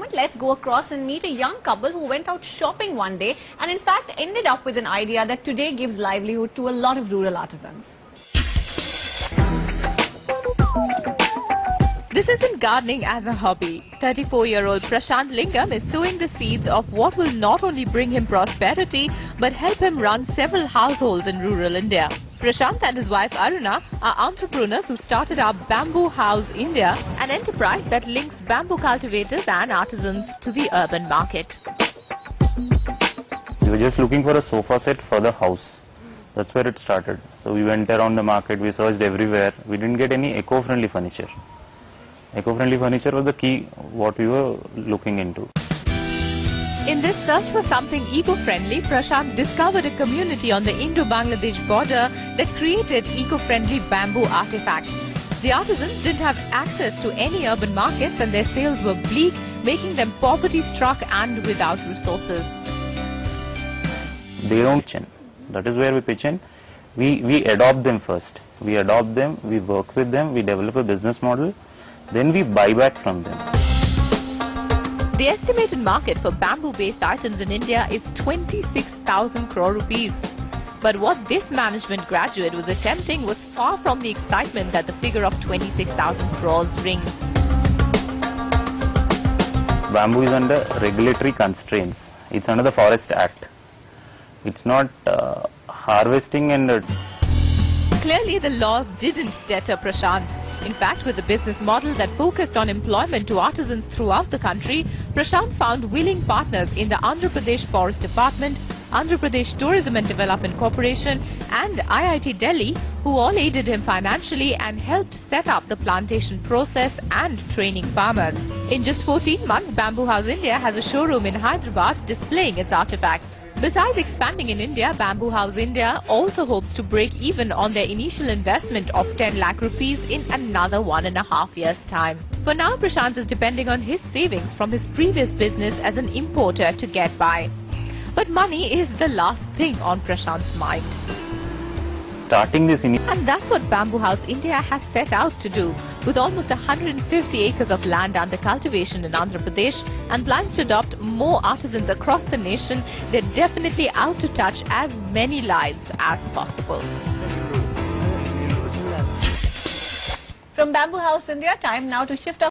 moment, let's go across and meet a young couple who went out shopping one day and in fact ended up with an idea that today gives livelihood to a lot of rural artisans. This isn't gardening as a hobby. 34-year-old Prashant Lingam is sowing the seeds of what will not only bring him prosperity but help him run several households in rural India. Prashant and his wife Aruna are entrepreneurs who started up Bamboo House India, an enterprise that links bamboo cultivators and artisans to the urban market. We were just looking for a sofa set for the house. That's where it started. So we went around the market, we searched everywhere. We didn't get any eco-friendly furniture. Eco-friendly furniture was the key what we were looking into. In this search for something eco-friendly, Prashant discovered a community on the Indo-Bangladesh border that created eco-friendly bamboo artifacts. The artisans didn't have access to any urban markets and their sales were bleak, making them poverty-struck and without resources. They don't pitch in. That is where we pitch in. We adopt them first. We adopt them, we work with them, we develop a business model, then we buy back from them. The estimated market for bamboo-based items in India is 26,000 crore rupees. But what this management graduate was attempting was far from the excitement that the figure of 26,000 crores rings. Bamboo is under regulatory constraints. It's under the Forest Act. It's not harvesting and... Clearly, the laws didn't deter Prashant. In fact, with a business model that focused on employment to artisans throughout the country, Prashant found willing partners in the Andhra Pradesh Forest Department, Andhra Pradesh Tourism and Development Corporation and IIT Delhi, who all aided him financially and helped set up the plantation process and training farmers. In just 14 months, Bamboo House India has a showroom in Hyderabad displaying its artifacts. Besides expanding in India, Bamboo House India also hopes to break even on their initial investment of 10 lakh rupees in another 1.5 years' time. For now, Prashant is depending on his savings from his previous business as an importer to get by. But money is the last thing on Prashant's mind. Starting this And that's what Bamboo House India has set out to do. With almost 150 acres of land under cultivation in Andhra Pradesh and plans to adopt more artisans across the nation, they're definitely out to touch as many lives as possible. From Bamboo House India, time now to shift our